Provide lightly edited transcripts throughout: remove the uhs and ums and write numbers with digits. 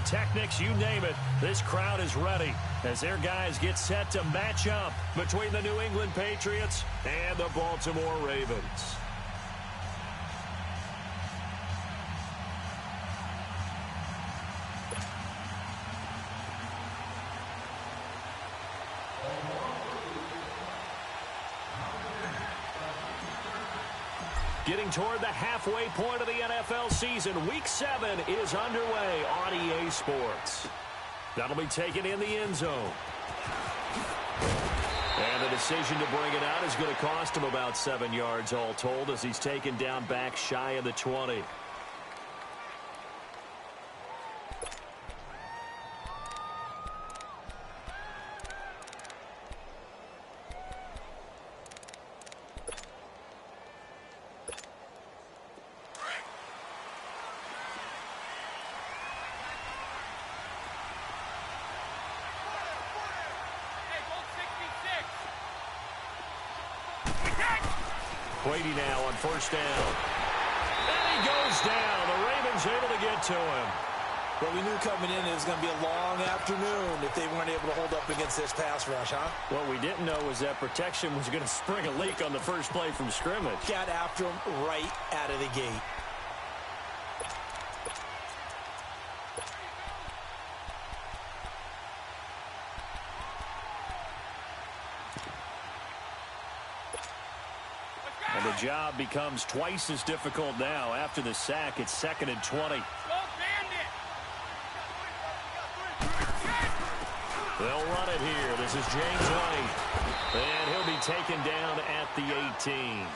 pyrotechnics, you name it, this crowd is ready as their guys get set to match up between the New England Patriots and the Baltimore Ravens. Getting toward the halfway point of the NFL season, Week 7 is underway on EA Sports. That'll be taken in the end zone. And the decision to bring it out is going to cost him about 7 yards all told as he's taken down back shy of the 20. Brady now on first down. And he goes down. The Ravens able to get to him. Well, we knew coming in it was going to be a long afternoon if they weren't able to hold up against this pass rush, huh? What we didn't know was that protection was going to spring a leak on the first play from scrimmage. Got after him right out of the gate. And the job becomes twice as difficult now. After the sack, it's 2nd and 20. They'll run it here. This is James White. And he'll be taken down at the 18.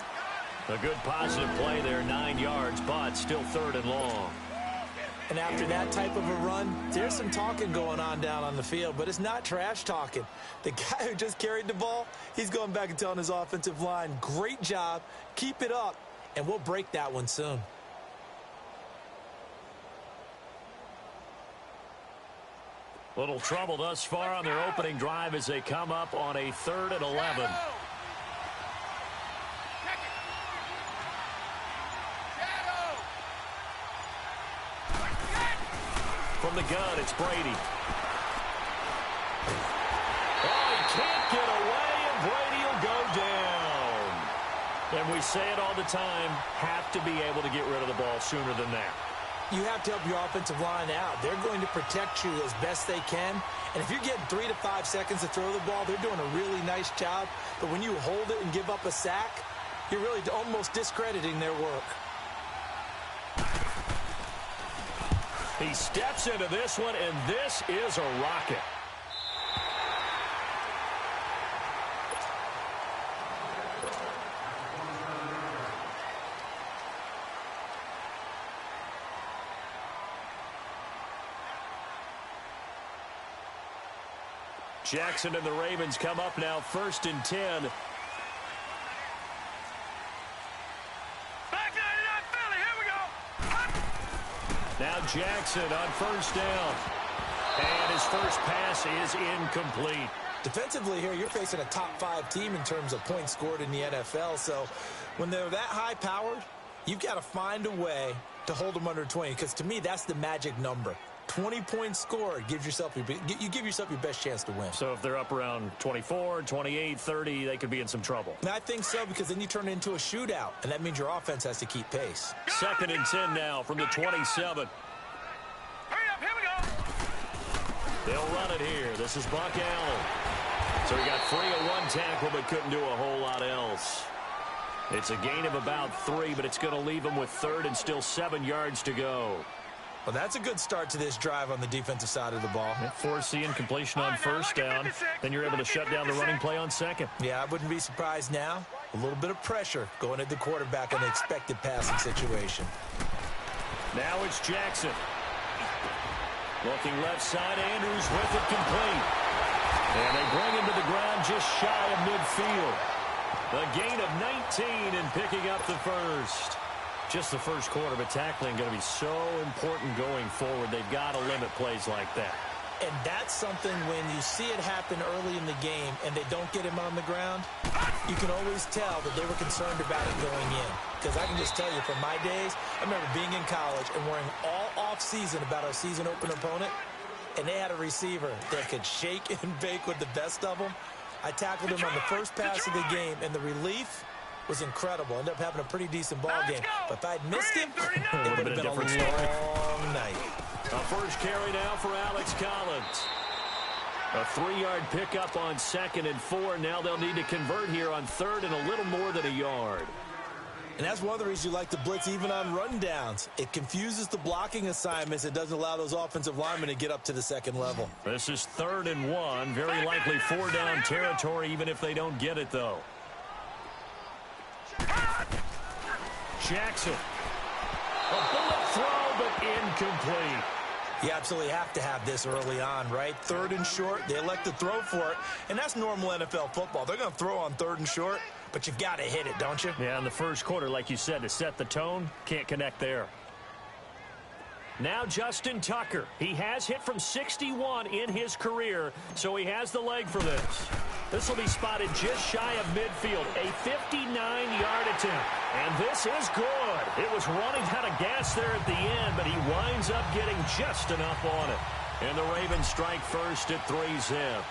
A good positive play there, 9 yards, but still 3rd and long. And after that type of a run, there's some talking going on down on the field, but it's not trash talking. The guy who just carried the ball, he's going back and telling his offensive line, great job, keep it up, and we'll break that one soon. Little trouble thus far on their opening drive as they come up on a 3rd and 11. From the gun, it's Brady. Oh, he can't get away, and Brady will go down. And we say it all the time, have to be able to get rid of the ball sooner than that. You have to help your offensive line out. They're going to protect you as best they can. And if you're getting 3 to 5 seconds to throw the ball, they're doing a really nice job. But when you hold it and give up a sack, you're really almost discrediting their work. He steps into this one, and this is a rocket. Jackson and the Ravens come up now 1st and 10. Now Jackson on first down. And his first pass is incomplete. Defensively here, you're facing a top 5 team in terms of points scored in the NFL. So when they're that high-powered, you've got to find a way to hold them under 20. Because to me, that's the magic number. 20 points scored gives yourself you give yourself your best chance to win. So if they're up around 24, 28, 30, they could be in some trouble. And I think so, because then you turn it into a shootout, and that means your offense has to keep pace. 2nd and 10 now from the 27. Hurry up, here we go. They'll run it here. This is Buck Allen. So he got free of 1 tackle, but couldn't do a whole lot else. It's a gain of about 3, but it's going to leave him with 3rd and still 7 yards to go. Well, that's a good start to this drive on the defensive side of the ball. Force the incompletion on first down. Then you're able to shut down the running play on 2nd. Yeah, I wouldn't be surprised now. A little bit of pressure going at the quarterback on the expected passing situation. Now it's Jackson. Looking left side, Andrews with it complete. And they bring him to the ground just shy of midfield. The gain of 19 and picking up the first. Just the first quarter, but tackling going to be so important going forward. They've got to limit plays like that. And that's something when you see it happen early in the game and they don't get him on the ground, You can always tell that they were concerned about it going in. Because I can just tell you from my days, I remember being in college and worrying all off-season about our season opener opponent, and they had a receiver that could shake and bake with the best of them. I tackled him on the first pass of the game, and the relief was incredible. Ended up having a pretty decent ball game. But if I'd missed him, it would have been a long night. A first carry now for Alex Collins. A 3-yard pickup on 2nd and 4. Now they'll need to convert here on 3rd and a little more than a yard. And that's one of the reasons you like to blitz even on rundowns. It confuses the blocking assignments. It doesn't allow those offensive linemen to get up to the second level. This is 3rd and 1. Very likely 4-down territory, even if they don't get it, though. Jackson. A bullet throw, but incomplete. You absolutely have to have this early on, right? 3rd and short, they elect to throw for it, and that's normal NFL football. They're going to throw on 3rd and short, but you've got to hit it, don't you? Yeah, in the first quarter, like you said, to set the tone, can't connect there. Now Justin Tucker. He has hit from 61 in his career, so he has the leg for this. This will be spotted just shy of midfield, a 59-yard attempt. And this is good. It was running out of gas there at the end, but he winds up getting just enough on it. And the Ravens strike first at 3-zip.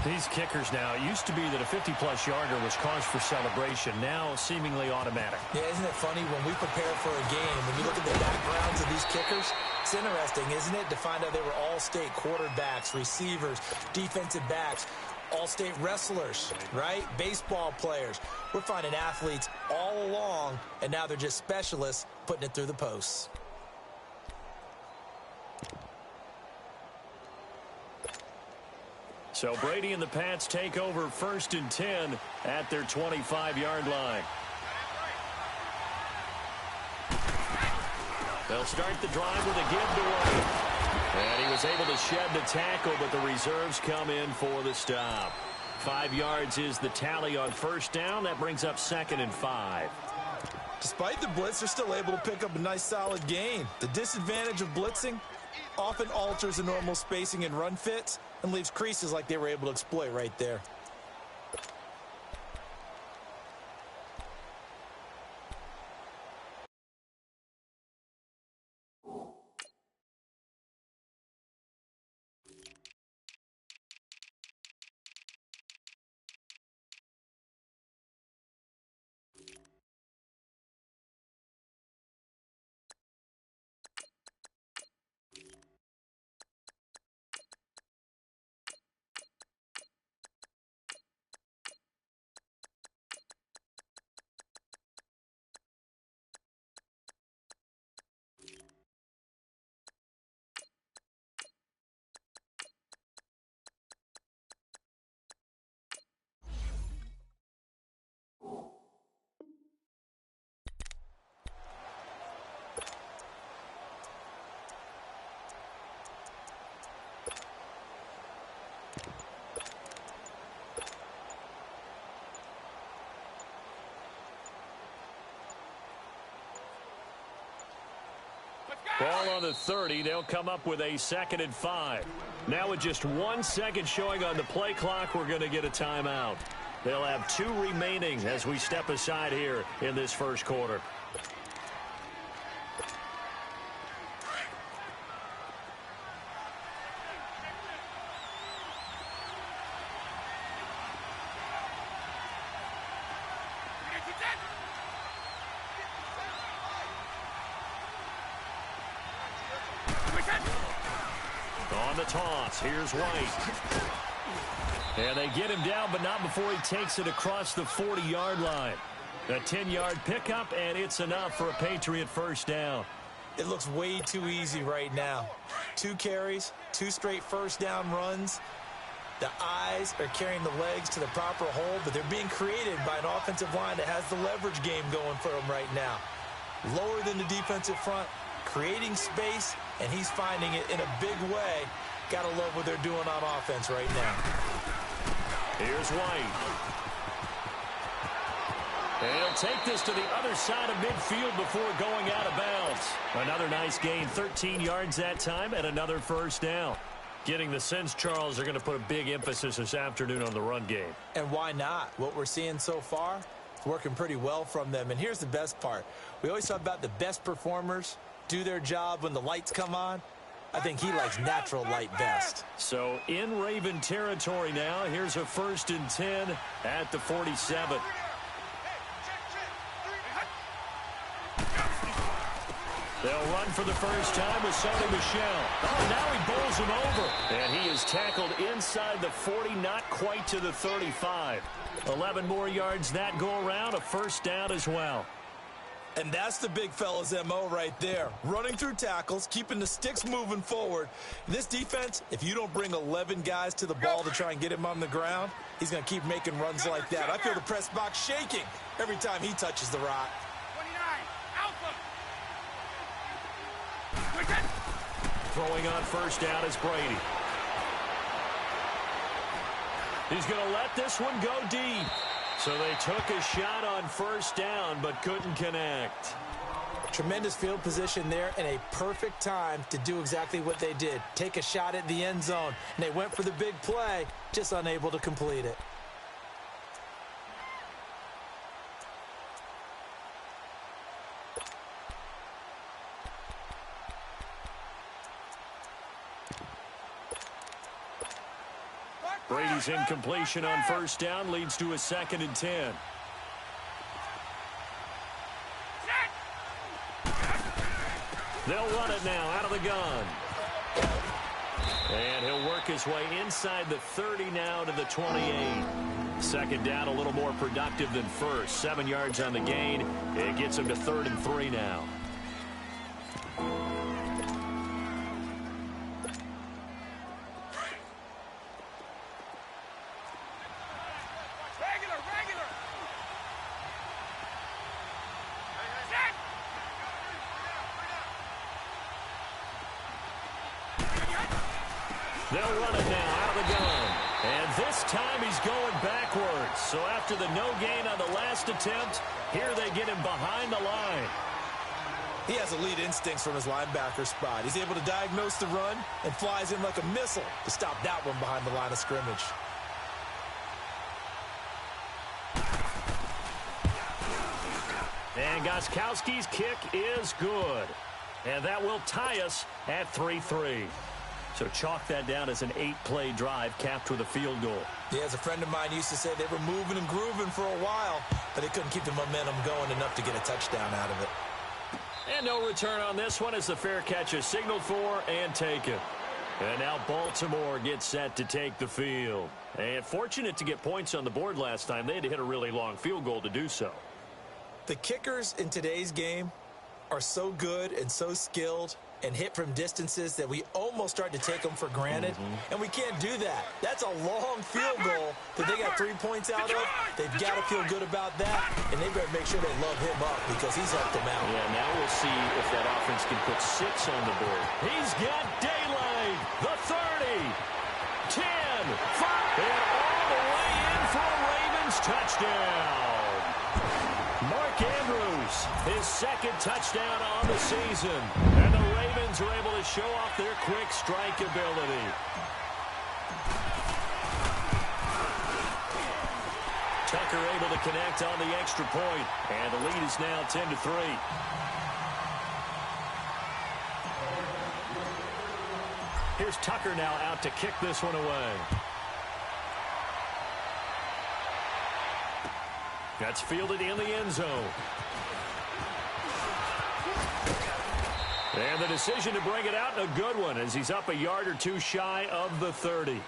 These kickers now, it used to be that a 50-plus yarder was cause for celebration. Now seemingly automatic. Yeah, isn't it funny when we prepare for a game, when you look at the backgrounds of these kickers, it's interesting, isn't it, to find out they were all-state quarterbacks, receivers, defensive backs, all-state wrestlers, right? Baseball players. We're finding athletes all along, and now they're just specialists putting it through the posts. So Brady and the Pats take over 1st and 10 at their 25-yard line. They'll start the drive with a give to White. And he was able to shed the tackle, but the reserves come in for the stop. 5 yards is the tally on 1st down. That brings up 2nd and 5. Despite the blitz, they're still able to pick up a nice, solid gain. The disadvantage of blitzing often alters the normal spacing and run fits and leaves creases like they were able to exploit right there. Ball on the 30. They'll come up with a 2nd and 5. Now with just 1 second showing on the play clock, we're going to get a timeout. They'll have 2 remaining as we step aside here in this first quarter. On the toss, here's White. And they get him down, but not before he takes it across the 40-yard line. A 10-yard pickup, and it's enough for a Patriot 1st down. It looks way too easy right now. 2 carries, 2 straight 1st down runs. The eyes are carrying the legs to the proper hold, but they're being created by an offensive line that has the leverage game going for them right now. Lower than the defensive front, creating space, and he's finding it in a big way. Got to love what they're doing on offense right now. Here's White. And he'll take this to the other side of midfield before going out of bounds. Another nice gain, 13 yards that time, and another 1st down. Getting the sense, Charles, they're going to put a big emphasis this afternoon on the run game. And why not? What we're seeing so far, it's working pretty well from them. And here's the best part. We always talk about the best performers do their job when the lights come on. I think he likes natural light best. So in Raven territory now, here's a 1st and 10 at the 47. They'll run for the first time with Sonny Michel. Oh, now he bowls him over. And he is tackled inside the 40, not quite to the 35. 11 more yards that go around, a 1st down as well. And that's the big fella's MO right there. Running through tackles, keeping the sticks moving forward. This defense, if you don't bring 11 guys to the ball to try and get him on the ground, he's going to keep making runs like that. I feel the press box shaking every time he touches the rock. 29, Alpha. Throwing on 1st down is Brady. He's going to let this one go deep. So they took a shot on 1st down, but couldn't connect. Tremendous field position there and a perfect time to do exactly what they did. Take a shot at the end zone. And they went for the big play, just unable to complete it. Brady's incompletion on 1st down leads to a 2nd and 10. They'll run it now out of the gun. And he'll work his way inside the 30 now to the 28. 2nd down a little more productive than 1st. 7 yards on the gain. It gets him to 3rd and 3 now. They'll run it now out of the gun. And this time he's going backwards. So after the no gain on the last attempt, here they get him behind the line. He has elite instincts from his linebacker spot. He's able to diagnose the run and flies in like a missile to stop that one behind the line of scrimmage. And Gostkowski's kick is good. And that will tie us at 3-3. So chalk that down as an 8-play drive capped with a field goal. Yeah, as a friend of mine used to say, they were moving and grooving for a while, but they couldn't keep the momentum going enough to get a touchdown out of it. And no return on this one as the fair catch is signaled for and taken. And now Baltimore gets set to take the field. And fortunate to get points on the board last time. They had to hit a really long field goal to do so. The kickers in today's game are so good and so skilled and hit from distances that we almost start to take them for granted. And we can't do that. That's a long field goal that they got 3 points out of. They've got to feel good about that, and they better make sure they love him up because he's helped them out. Yeah, now we'll see if that offense can put 6 on the board. He's got daylight. The 30, 10, 5, and all the way in for a Ravens touchdown. Mark Andrews, his 2nd touchdown on the season. And the Ravens are able to show off their quick strike ability. Tucker able to connect on the extra point. And the lead is now 10-3. Here's Tucker now out to kick this one away. That's fielded in the end zone. And the decision to bring it out, a good one, as he's up a yard or two shy of the 30.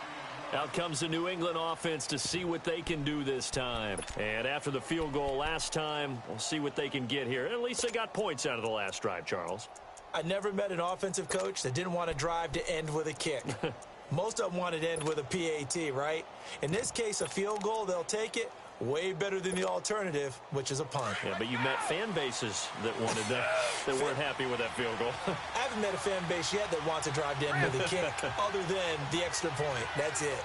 Out comes the New England offense to see what they can do this time. And after the field goal last time, we'll see what they can get here. At least they got points out of the last drive, Charles. I never met an offensive coach that didn't want to drive to end with a kick. Most of them wanted to end with a PAT, right? In this case, a field goal, they'll take it. Way better than the alternative, which is a punt. Yeah, but you met fan bases that wanted that weren't happy with that field goal. I haven't met a fan base yet that wants to drive to end with a kick, other than the extra point. That's it.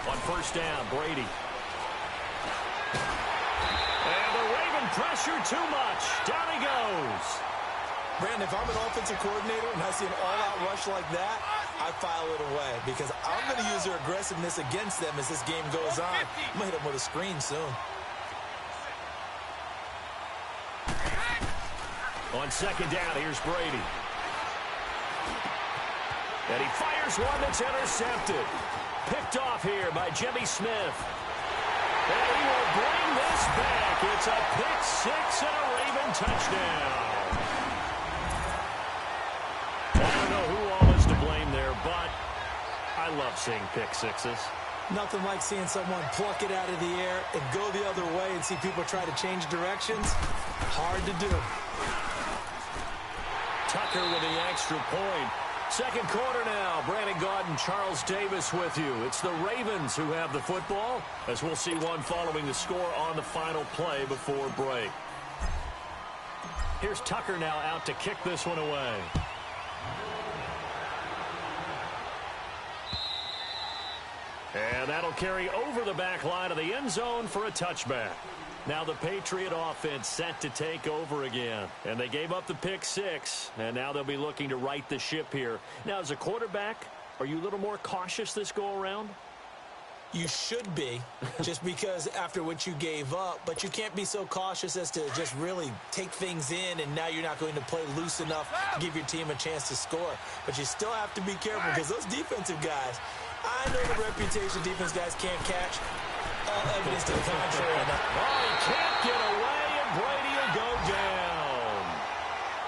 On 1st down, Brady. And the Raven pressure too much. Down he goes. Brandon, if I'm an offensive coordinator and I see an all-out rush like that, I file it away because I'm going to use their aggressiveness against them as this game goes on. I'm going to hit them with a screen soon. On second down, here's Brady. And he fires one that's intercepted. Picked off here by Jimmy Smith. And he will bring this back. It's a pick six and a Raven touchdown. I don't know who all is to blame there, but I love seeing pick sixes. Nothing like seeing someone pluck it out of the air and go the other way and see people try to change directions. Hard to do. Tucker with the extra point. Second quarter now. Brandon Gaud and Charles Davis with you. It's the Ravens who have the football, as we'll see one following the score on the final play before break. Here's Tucker now out to kick this one away. And that'll carry over the back line of the end zone for a touchback. Now the Patriot offense set to take over again. And they gave up the pick six, and now they'll be looking to right the ship here. Now, as a quarterback, are you a little more cautious this go-around? You should be, just because after what you gave up, but you can't be so cautious as to just really take things in, and now you're not going to play loose enough to give your team a chance to score. But you still have to be careful because those defensive guys, I know the reputation defense guys can't catch. All evidence to the contrary. Oh, he can't get away, and Brady will go down.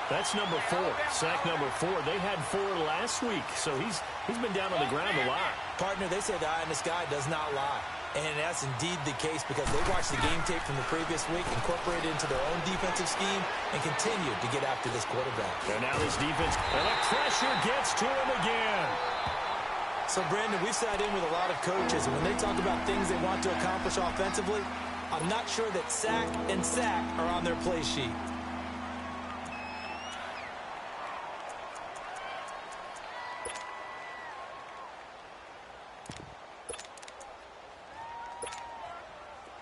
That's number 4, sack number 4. They had 4 last week, so he's been down on the ground a lot. Partner, they say the eye in the sky does not lie. And that's indeed the case because they watched the game tape from the previous week, incorporated it into their own defensive scheme, and continued to get after this quarterback. And now this defense, and the pressure gets to him again. So, Brandon, we sat in with a lot of coaches, and when they talk about things they want to accomplish offensively, I'm not sure that sack and sack are on their play sheet.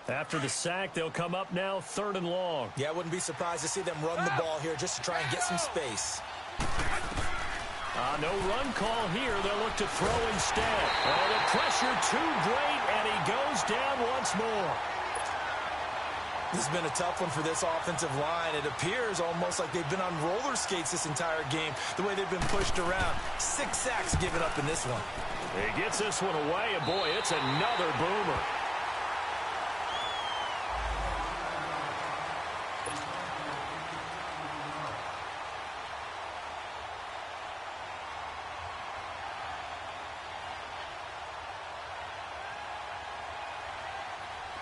After the sack, they'll come up now 3rd and long. Yeah, I wouldn't be surprised to see them run the ball here just to try and get some space. No run call here. They'll look to throw instead. Oh, the pressure too great, and he goes down once more. This has been a tough one for this offensive line. It appears almost like they've been on roller skates this entire game, the way they've been pushed around. 6 sacks given up in this one. He gets this one away, and boy, it's another boomer.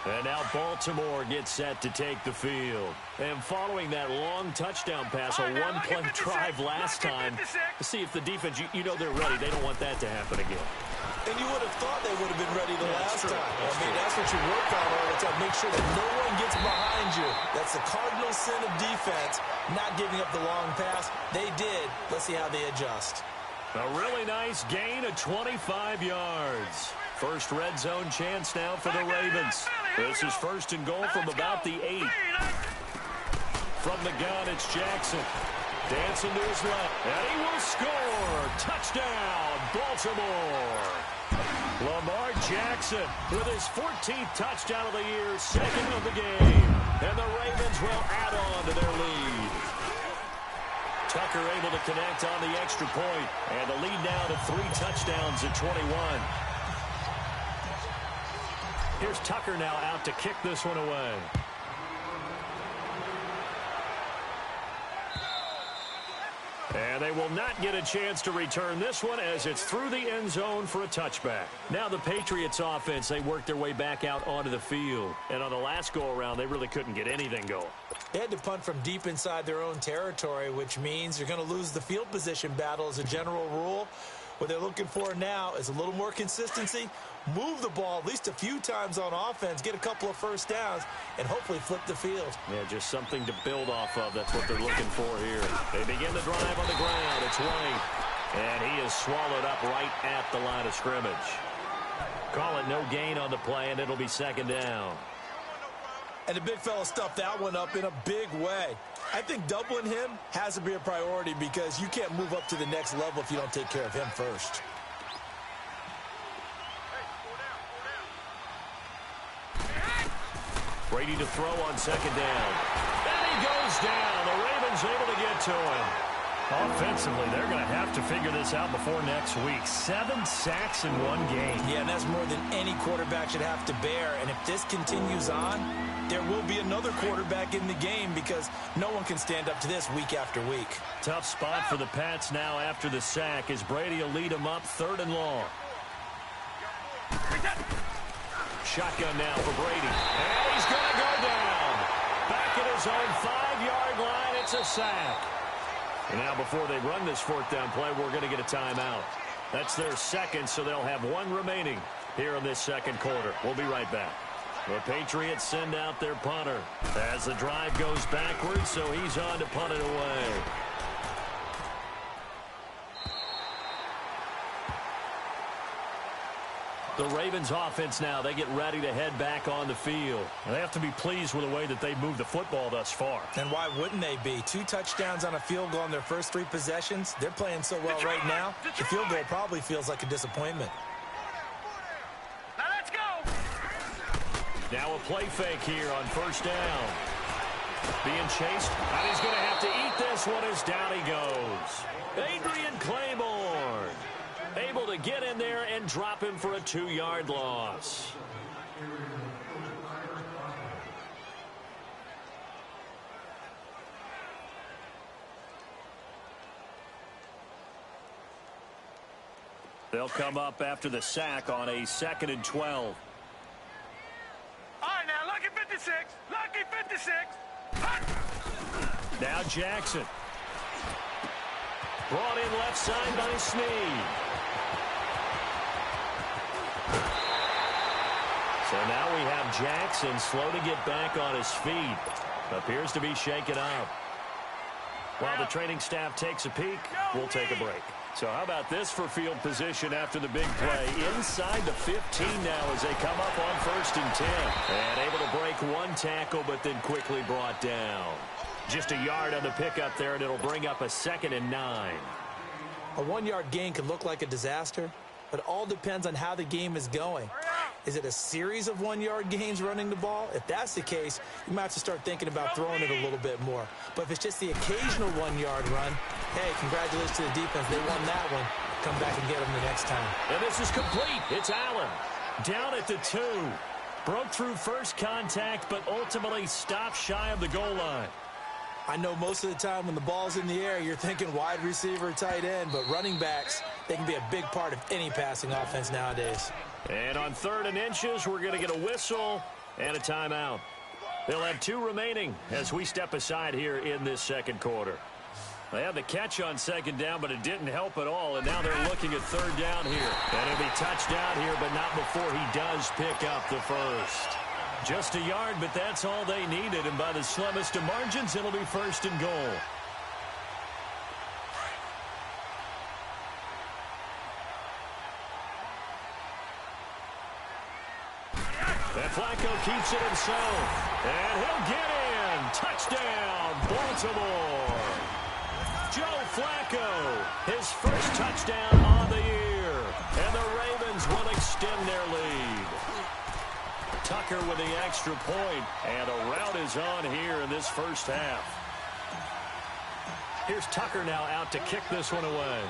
And now Baltimore gets set to take the field. And following that long touchdown pass, a one-play drive last time, to see if the defense, you know they're ready. They don't want that to happen again. And you would have thought they would have been ready the last time. I mean, that's what you work on all the time. Make sure that no one gets behind you. That's the cardinal sin of defense, not giving up the long pass. They did. Let's see how they adjust. A really nice gain of 25 yards. First red zone chance now for the Ravens. This is 1st and goal from about the 8. From the gun, it's Jackson. Dancing to his left, and he will score. Touchdown, Baltimore. Lamar Jackson with his 14th touchdown of the year, 2nd of the game. And the Ravens will add on to their lead. Tucker able to connect on the extra point, and the lead now to 3 touchdowns at 21. Here's Tucker now out to kick this one away. And they will not get a chance to return this one as it's through the end zone for a touchback. Now the Patriots offense, they worked their way back out onto the field. And on the last go-around, they really couldn't get anything going. They had to punt from deep inside their own territory, which means you're going to lose the field position battle as a general rule. What they're looking for now is a little more consistency, move the ball at least a few times on offense, get a couple of first downs, and hopefully flip the field. Yeah, just something to build off of. That's what they're looking for here. They begin the drive on the ground. It's White. And he is swallowed up right at the line of scrimmage. Call it no gain on the play, and it'll be 2nd down. And the big fella stuffed that one up in a big way. I think doubling him has to be a priority because you can't move up to the next level if you don't take care of him first. Brady to throw on second down. And he goes down. The Ravens able to get to him. Offensively, they're going to have to figure this out before next week. 7 sacks in one game. Yeah, and that's more than any quarterback should have to bear. And if this continues on, there will be another quarterback in the game because no one can stand up to this week after week. Tough spot for the Pats now after the sack as Brady will lead them up 3rd and long. Shotgun now for Brady. And he's going to go down. Back at his own 5-yard line. It's a sack. And now before they run this 4th down play, we're going to get a timeout. That's their second, so they'll have 1 remaining here in this second quarter. We'll be right back. The Patriots send out their punter as the drive goes backwards, so he's on to punt it away. The Ravens offense now, they get ready to head back on the field. And they have to be pleased with the way that they've moved the football thus far. And why wouldn't they be? 2 touchdowns on a field goal in their first 3 possessions. They're playing so well right now, the field goal probably feels like a disappointment. Now let's go. Now a play fake here on 1st down. Being chased, and he's going to have to eat this one as down he goes. Adrian Claiborne able to get in there and drop him for a 2-yard loss. They'll come up after the sack on a 2nd and 12. All right, now, lucky 56. Lucky 56. Now Jackson. Brought in left side by Snead. So now we have Jackson slow to get back on his feet. Appears to be shaken up. While the training staff takes a peek, we'll take a break. So how about this for field position after the big play? Inside the 15 now as they come up on 1st and 10. And able to break 1 tackle, but then quickly brought down. Just a yard on the pickup there, and it'll bring up a 2nd and 9. A 1-yard gain could look like a disaster, but it all depends on how the game is going. Is it a series of 1-yard gains running the ball? If that's the case, you might have to start thinking about throwing it a little bit more. But if it's just the occasional 1-yard run, hey, congratulations to the defense. They won that one. Come back and get them the next time. And this is complete. It's Allen. Down at the 2. Broke through first contact, but ultimately stopped shy of the goal line. I know most of the time when the ball's in the air, you're thinking wide receiver, tight end, but running backs, they can be a big part of any passing offense nowadays. And on 3rd and inches, we're going to get a whistle and a timeout. They'll have 2 remaining as we step aside here in this second quarter. They had the catch on 2nd down, but it didn't help at all, and now they're looking at 3rd down here. And it'll be touchdown here, but not before he does pick up the first. Just a yard, but that's all they needed, and by the slimmest of margins, it'll be 1st and goal. And Flacco keeps it himself, and he'll get in. Touchdown, Baltimore. Joe Flacco, his first touchdown on the year, and the Ravens will extend their lead. Tucker with the extra point, and a rout is on here in this first half. Here's Tucker now out to kick this one away.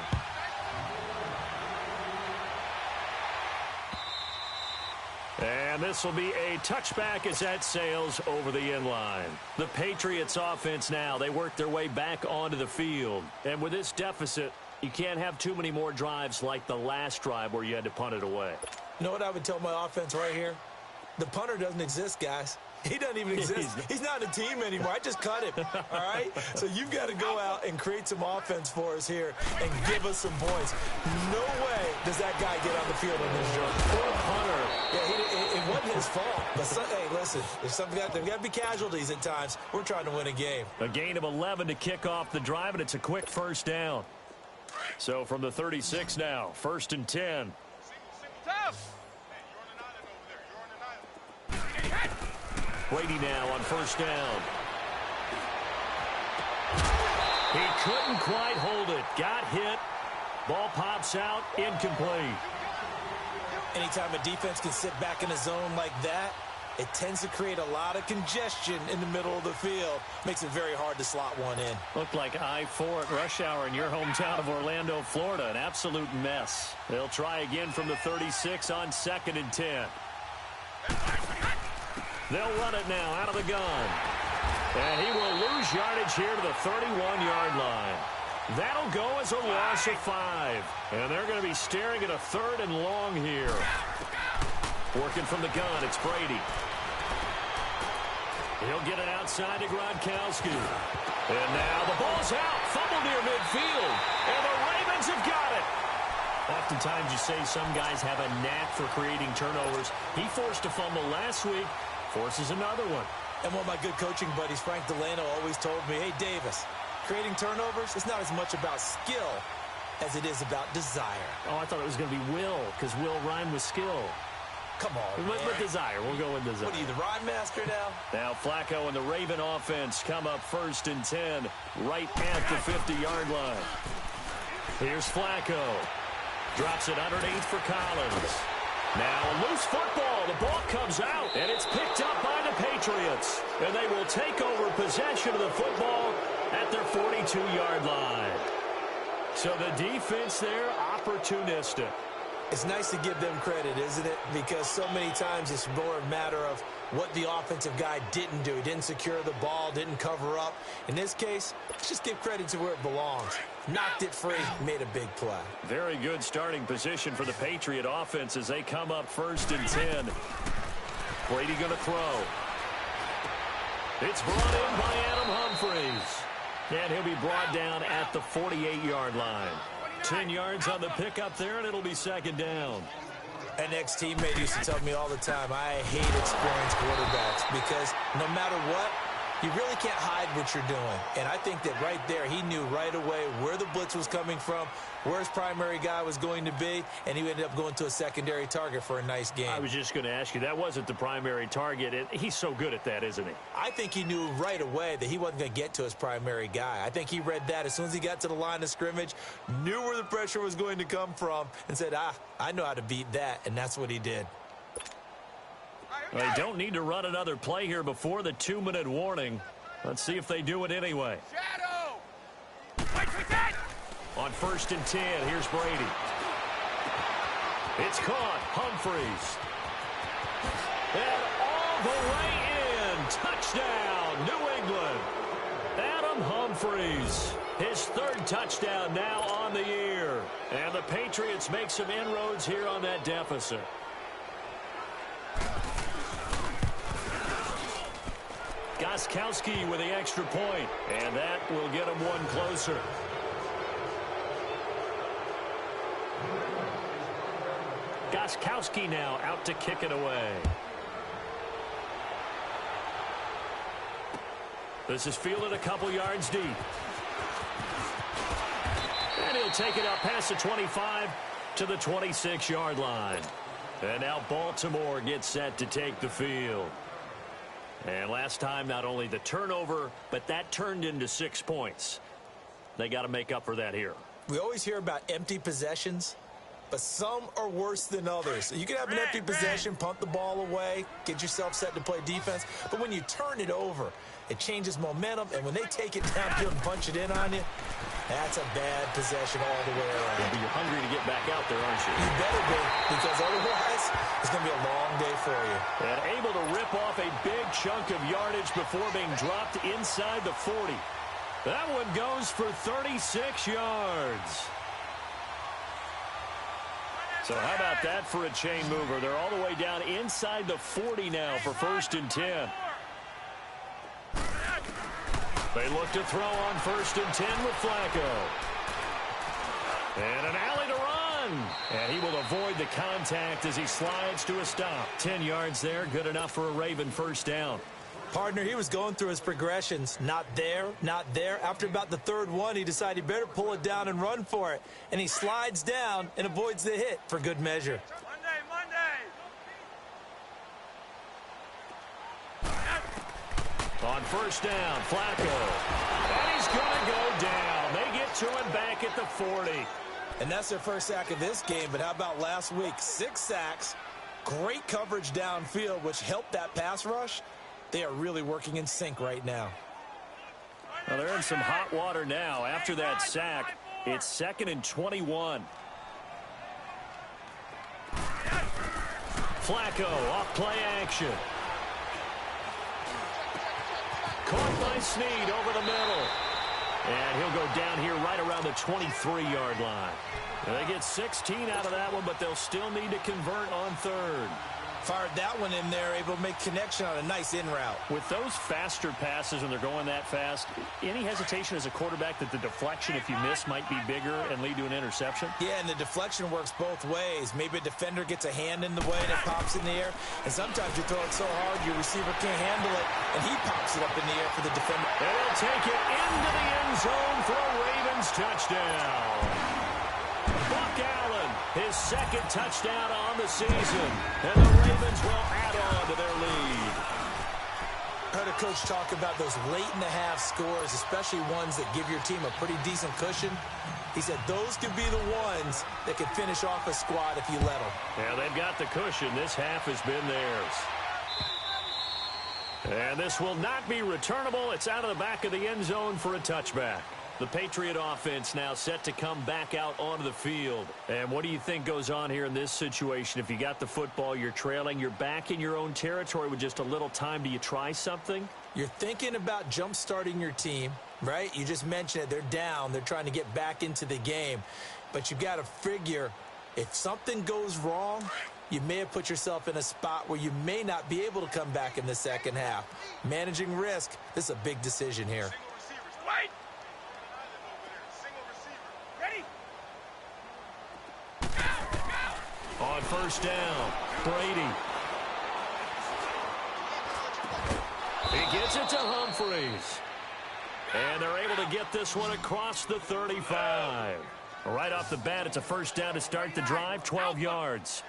And this will be a touchback as that sails over the end line. The Patriots offense now, they work their way back onto the field. And with this deficit, you can't have too many more drives like the last drive where you had to punt it away. You know what I would tell my offense right here? The punter doesn't exist, guys. He doesn't even exist. He's not a team anymore. I just cut him, all right? So you've got to go out and create some offense for us here and give us some points. No way does that guy get on the field in this joint. Poor punter. Yeah, it wasn't his fault. But, hey, listen, there's got to be casualties at times. We're trying to win a game. A gain of 11 to kick off the drive, and it's a quick 1st down. So from the 36 now, 1st and 10. Tough. Brady now on first down. He couldn't quite hold it. Got hit. Ball pops out. Incomplete. Anytime a defense can sit back in a zone like that, it tends to create a lot of congestion in the middle of the field. Makes it very hard to slot one in. Looked like I-4 at rush hour in your hometown of Orlando, Florida. An absolute mess. They'll try again from the 36 on 2nd and 10. They'll run it now out of the gun. And he will lose yardage here to the 31-yard line. That'll go as a loss of 5. And they're going to be staring at a 3rd and long here. Working from the gun, it's Brady. He'll get it outside to Gronkowski. And now the ball's out. Fumble near midfield. And the Ravens have got it. Oftentimes you say some guys have a knack for creating turnovers. He forced a fumble last week. Forces another one. And one of my good coaching buddies, Frank Delano, always told me, hey, Davis, creating turnovers, it's not as much about skill as it is about desire. Oh, I thought it was going to be will, because will rhyme with skill. Come on, with desire. We'll go with desire. What are you, the rhyme master now? Now Flacco and the Raven offense come up 1st and 10, right at the 50-yard line. Here's Flacco. Drops it underneath for Collins. Now a loose football. The ball comes out, and it's picked up by the Patriots. And they will take over possession of the football at their 42-yard line. So the defense there, opportunistic. It's nice to give them credit, isn't it? Because so many times it's more a matter of what the offensive guy didn't do. He didn't secure the ball, didn't cover up. In this case, let's just give credit to where it belongs. Knocked it free, made a big play. Very good starting position for the Patriot offense as they come up 1st and 10. Brady going to throw. It's brought in by Adam Humphries. And he'll be brought down at the 48-yard line. 10 yards on the pickup there, and it'll be 2nd down. An ex-teammate used to tell me all the time, I hate experienced quarterbacks because no matter what, you really can't hide what you're doing. And I think that right there, he knew right away where the blitz was coming from, where his primary guy was going to be, and he ended up going to a secondary target for a nice game. I was just going to ask you, that wasn't the primary target. He's so good at that, isn't he? I think he knew right away that he wasn't going to get to his primary guy. I think he read that as soon as he got to the line of scrimmage, knew where the pressure was going to come from, and said, I know how to beat that, and that's what he did. They don't need to run another play here before the 2-minute warning. Let's see if they do it anyway. Shadow! On 1st and 10, here's Brady. It's caught. Humphries. And all the way in. Touchdown, New England. Adam Humphries. His 3rd touchdown now on the year. And the Patriots make some inroads here on that deficit. Gostkowski with the extra point, and that will get him one closer. Gostkowski now out to kick it away. This is fielded a couple yards deep. And he'll take it out past the 25 to the 26-yard line. And now Baltimore gets set to take the field. And last time, not only the turnover, but that turned into 6 points. They got to make up for that here. We always hear about empty possessions, but some are worse than others. You can have an empty possession, punt the ball away, get yourself set to play defense, but when you turn it over, it changes momentum, and when they take it downfield and punch it in on you, that's a bad possession all the way around. Yeah, but you're hungry to get back out there, aren't you? You better be, because otherwise, it's going to be a long day for you. And able to rip off a big chunk of yardage before being dropped inside the 40. That one goes for 36 yards. So how about that for a chain mover? They're all the way down inside the 40 now for 1st and 10. They look to throw on 1st and 10 with Flacco. And an alley to run. And he will avoid the contact as he slides to a stop. 10 yards there, good enough for a Raven 1st down. Partner, he was going through his progressions. Not there, not there. After about the 3rd one, he decided he better pull it down and run for it. And he slides down and avoids the hit for good measure. Monday! On first down, Flacco. And he's going to go down. They get to him back at the 40. And that's their first sack of this game, but how about last week? 6 sacks, great coverage downfield, which helped that pass rush. They are really working in sync right now. Well, they're in some hot water now. After that sack, it's 2nd and 21. Flacco off play action. Caught by Snead over the middle. And he'll go down here right around the 23-yard line. And they get 16 out of that one, but they'll still need to convert on third. Fired that one in there, able to make connection on a nice in route. With those faster passes when they're going that fast, any hesitation as a quarterback that the deflection, if you miss, might be bigger and lead to an interception? Yeah, and the deflection works both ways. Maybe a defender gets a hand in the way and it pops in the air. And sometimes you throw it so hard your receiver can't handle it, and he pops it up in the air for the defender. And they'll take it into the end zone for a Ravens touchdown. Buck Allen, his 2nd touchdown on the season. And the Ravens will add on to their lead. Heard a coach talk about those late-in-the-half scores, especially ones that give your team a pretty decent cushion. He said those could be the ones that could finish off a squad if you let them. Yeah, they've got the cushion. This half has been theirs. And this will not be returnable. It's out of the back of the end zone for a touchback. The Patriot offense now set to come back out onto the field. And what do you think goes on here in this situation? If you got the football, you're trailing, you're back in your own territory with just a little time. Do you try something? You're thinking about jump-starting your team, right? You just mentioned it. They're down. They're trying to get back into the game. But you've got to figure if something goes wrong, you may have put yourself in a spot where you may not be able to come back in the second half. Managing risk, this is a big decision here. Wait! On first down, Brady. He gets it to Humphries. And they're able to get this one across the 35. Right off the bat, it's a first down to start the drive, 12 yards.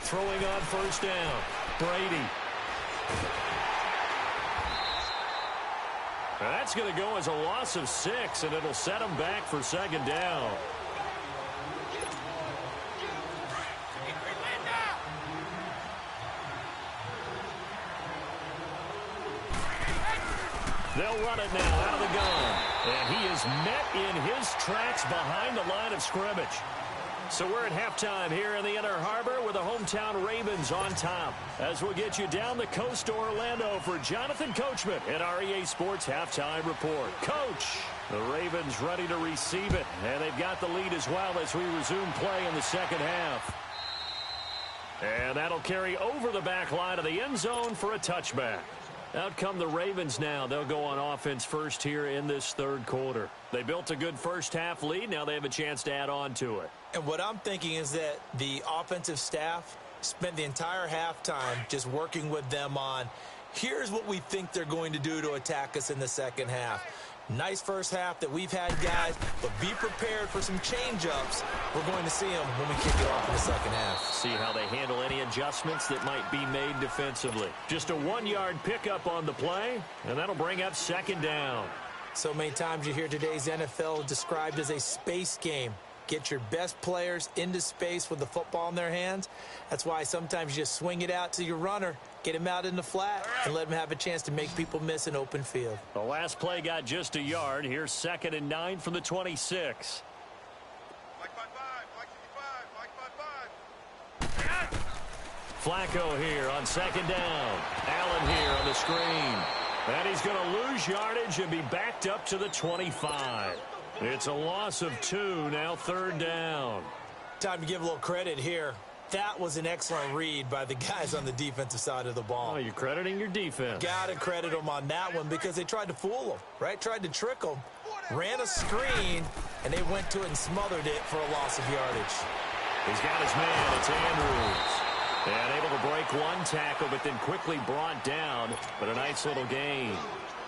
Throwing on first down, Brady. That's going to go as a loss of 6, and it'll set them back for 2nd down. They'll run it now out of the gun. And he is met in his tracks behind the line of scrimmage. So we're at halftime here in the Inner Harbor with the hometown Ravens on top. As we'll get you down the coast to Orlando for Jonathan Coachman at our EA Sports Halftime Report. Coach, the Ravens ready to receive it. And they've got the lead as well as we resume play in the second half. And that'll carry over the back line of the end zone for a touchback. Out come the Ravens now. They'll go on offense first here in this third quarter. They built a good first half lead. Now they have a chance to add on to it. And what I'm thinking is that the offensive staff spent the entire halftime just working with them on, here's what we think they're going to do to attack us in the second half. Nice first half that we've had, guys, but be prepared for some change-ups. We're going to see them when we kick it off in the second half. See how they handle any adjustments that might be made defensively. Just a 1-yard pickup on the play, and that'll bring up 2nd down. So many times you hear today's NFL described as a space game. Get your best players into space with the football in their hands. That's why sometimes you just swing it out to your runner, get him out in the flat, and let him have a chance to make people miss an open field. The last play got just a yard. Here's 2nd and 9 from the 26. Flacco here on 2nd down. Allen here on the screen. And he's going to lose yardage and be backed up to the 25. It's a loss of 2, now 3rd down. Time to give a little credit here. That was an excellent read by the guys on the defensive side of the ball. Oh, you're crediting your defense. Got to credit them on that one because they tried to fool them, right? Tried to trick them. Ran a screen, and they went to it and smothered it for a loss of yardage. He's got his man. It's Andrews. And able to break one tackle, but then quickly brought down. But a nice little gain.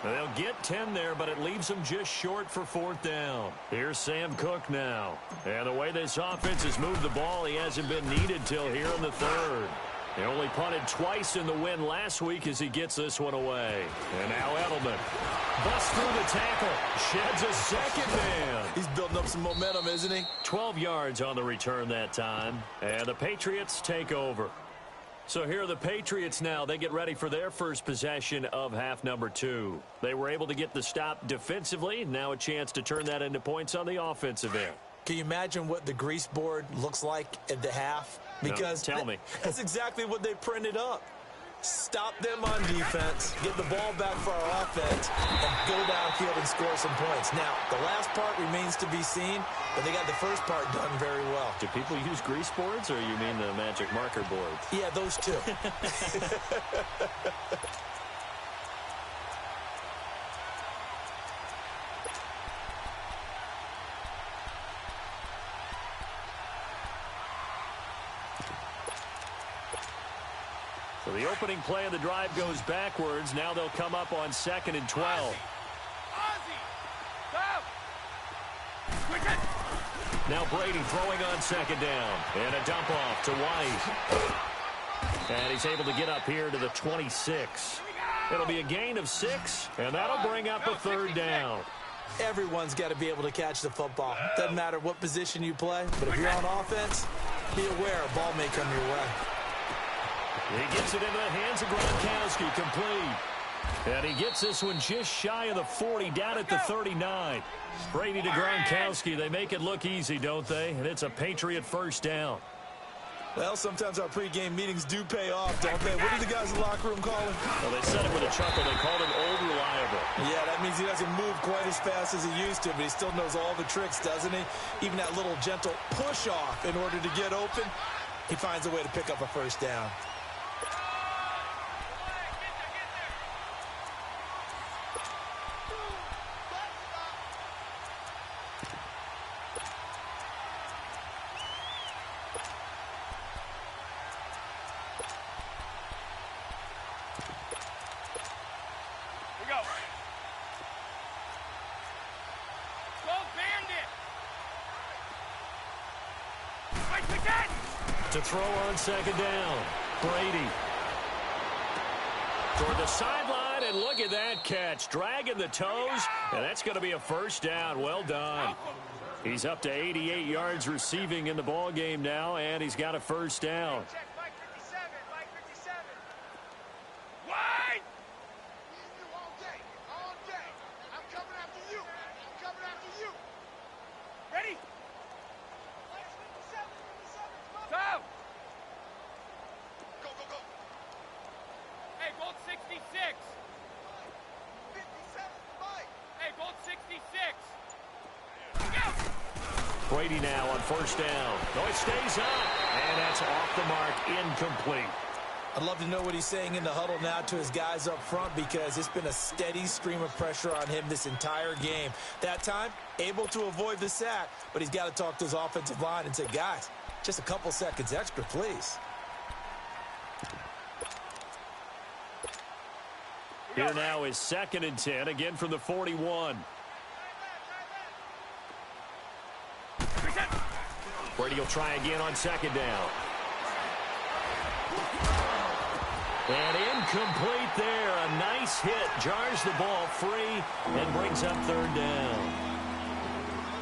They'll get 10 there, but it leaves them just short for 4th down. Here's Sam Cook now. And the way this offense has moved the ball, he hasn't been needed till here in the 3rd. He only punted twice in the win last week as he gets this one away. And now Edelman busts through the tackle, sheds a second man. He's building up some momentum, isn't he? 12 yards on the return that time. And the Patriots take over. So here are the Patriots now. They get ready for their first possession of half number 2. They were able to get the stop defensively. Now a chance to turn that into points on the offensive end. Can you imagine what the grease board looks like at the half? Because no, tell me. That's exactly what they printed up. Stop them on defense, get the ball back for our offense, and go downfield and score some points. Now, the last part remains to be seen, but they got the first part done very well. Do people use grease boards, or you mean the magic marker boards? Yeah, those two. So the opening play of the drive goes backwards. Now they'll come up on 2nd and 12. Now Brady throwing on 2nd down. And a dump off to White. And he's able to get up here to the 26. It'll be a gain of 6, and that'll bring up a 3rd down. Everyone's got to be able to catch the football. Doesn't matter what position you play, but if you're on offense, be aware a ball may come your way. He gets it into the hands of Gronkowski, complete. And he gets this one just shy of the 40, down at the 39. Brady to Gronkowski. They make it look easy, don't they? And it's a Patriot first down. Well, sometimes our pregame meetings do pay off, don't they? What do the guys in the locker room call him? Well, they said it with a chuckle. They called him old reliable. Yeah, that means he doesn't move quite as fast as he used to, but he still knows all the tricks, doesn't he? Even that little gentle push-off in order to get open, he finds a way to pick up a first down. To throw on 2nd down. Brady. Toward the sideline, and look at that catch. Dragging the toes, and that's going to be a first down. Well done. He's up to 88 yards receiving in the ball game now, and he's got a first down. Brady now on first down. No, it stays up, and that's off the mark, incomplete. I'd love to know what he's saying in the huddle now to his guys up front, because it's been a steady stream of pressure on him this entire game. That time, able to avoid the sack, but he's got to talk to his offensive line and say, guys, just a couple seconds extra, please. Here now is 2nd and 10, again from the 41. Brady will try again on 2nd down. And incomplete there. A nice hit. Jars the ball free and brings up 3rd down.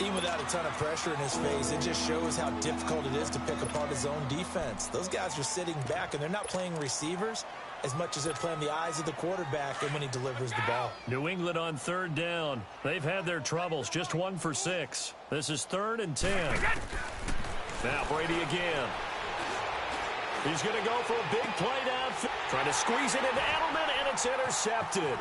Even without a ton of pressure in his face, it just shows how difficult it is to pick apart his own defense. Those guys are sitting back, and they're not playing receivers as much as they're playing the eyes of the quarterback and when he delivers the ball. New England on 3rd down. They've had their troubles. Just 1 for 6. This is 3rd and 10. Now Brady again. He's going to go for a big play downfield. Trying to squeeze it into Edelman, and it's intercepted.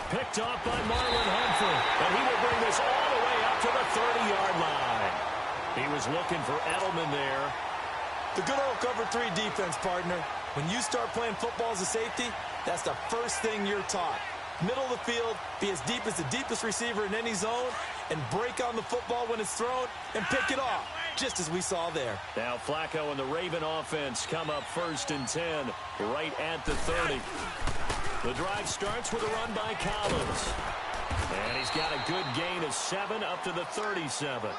Picked off by Marlon Humphrey. And he will bring this all the way up to the 30-yard line. He was looking for Edelman there. The good old cover 3 defense, partner. When you start playing football as a safety, that's the first thing you're taught. Middle of the field, be as deep as the deepest receiver in any zone, and break on the football when it's thrown and pick it off, just as we saw there. Now Flacco and the Raven offense come up 1st and 10, right at the 30. The drive starts with a run by Collins. And he's got a good gain of 7 up to the 37.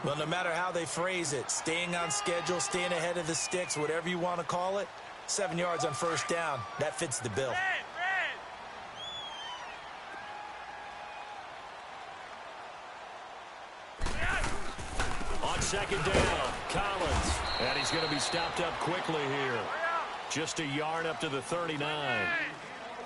Well, no matter how they phrase it, staying on schedule, staying ahead of the sticks, whatever you want to call it, 7 yards on first down. That fits the bill. On second down, Collins. And he's going to be stopped up quickly here. Just a yard up to the 39.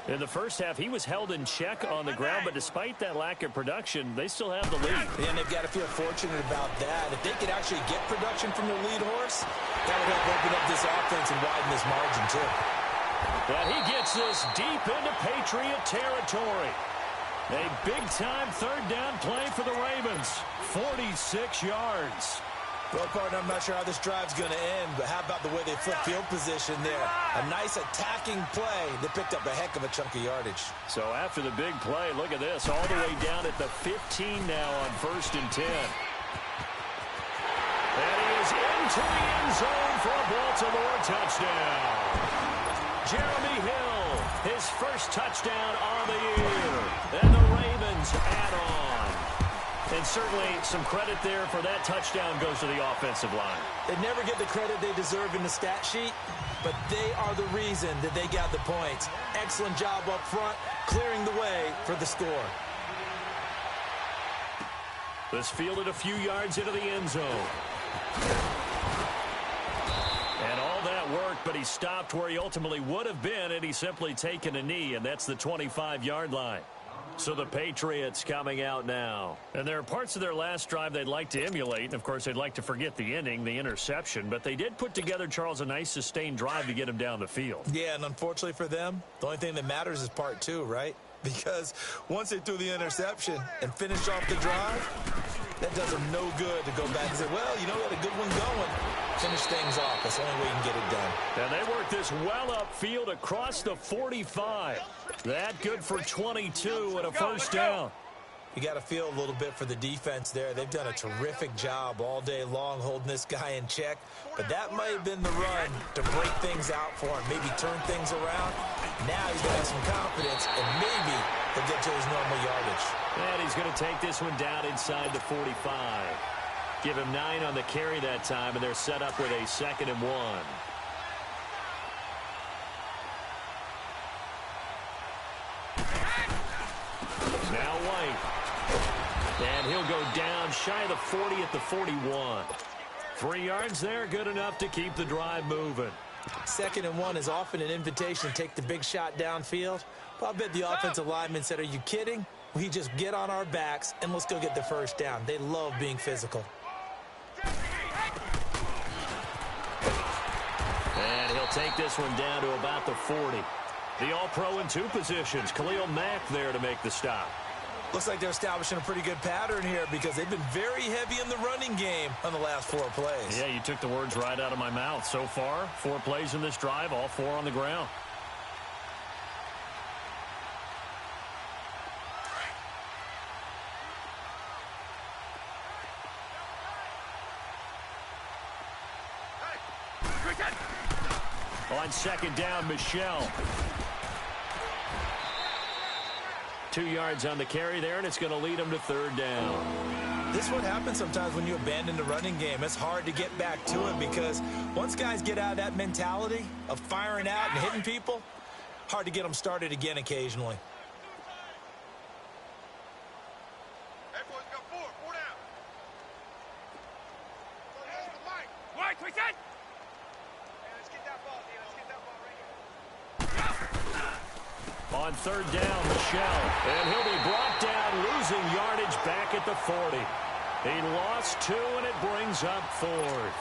In the first half, he was held in check on the ground, but despite that lack of production, they still have the lead. And they've got to feel fortunate about that. If they could actually get production from their lead horse, that would help open up this offense and widen this margin, too. And he gets this deep into Patriot territory. A big-time third down play for the Ravens. 46 yards. Well, partner, I'm not sure how this drive's going to end, but how about the way they flip field position there? A nice attacking play that picked up a heck of a chunk of yardage. So after the big play, look at this, all the way down at the 15 now on 1st and 10. And he is into the end zone for a Baltimore touchdown. Jeremy Hill, his first touchdown on the year. And the Ravens add on. And certainly some credit there for that touchdown goes to the offensive line. They never get the credit they deserve in the stat sheet, but they are the reason that they got the points. Excellent job up front, clearing the way for the score. This fielded a few yards into the end zone. And all that worked, but he stopped where he ultimately would have been, and he's simply taken a knee, and that's the 25-yard line. So the Patriots coming out now. And there are parts of their last drive they'd like to emulate. And, of course, they'd like to forget the inning, the interception. But they did put together, Charles, a nice sustained drive to get him down the field. Yeah, and unfortunately for them, the only thing that matters is part 2, right? Because once they threw the interception and finished off the drive, that does them no good to go back and say, well, you know, we had a good one going. Finish things off. That's the only way you can get it done. And they work this well upfield across the 45. That good for 22 and a first down. You got to feel a little bit for the defense there. They've done a terrific job all day long holding this guy in check. But that might have been the run to break things out for him, maybe turn things around. Now he's going to have some confidence, and maybe he'll get to his normal yardage. And he's going to take this one down inside the 45. Give him 9 on the carry that time, and they're set up with a 2nd and 1. Now White. And he'll go down shy of the 40 at the 41. 3 yards there, good enough to keep the drive moving. 2nd and 1 is often an invitation to take the big shot downfield. But I bet the offensive lineman said, are you kidding? We just get on our backs and let's go get the first down. They love being physical. And he'll take this one down to about the 40. The All-Pro in 2 positions. Khalil Mack there to make the stop. Looks like they're establishing a pretty good pattern here because they've been very heavy in the running game on the last 4 plays. Yeah, you took the words right out of my mouth. So far, 4 plays in this drive, all 4 on the ground. On 2nd down, Michelle. 2 yards on the carry there, and it's going to lead them to 3rd down. This is what happens sometimes when you abandon the running game. It's hard to get back to it because once guys get out of that mentality of firing out and hitting people, hard to get them started again occasionally. Hey, boys, got 4 down. White, we set. Let's get that ball, Let's get that ball right here. On 3rd down, Michelle. And he'll be brought down, losing yardage back at the 40. He lost 2, and it brings up 4th.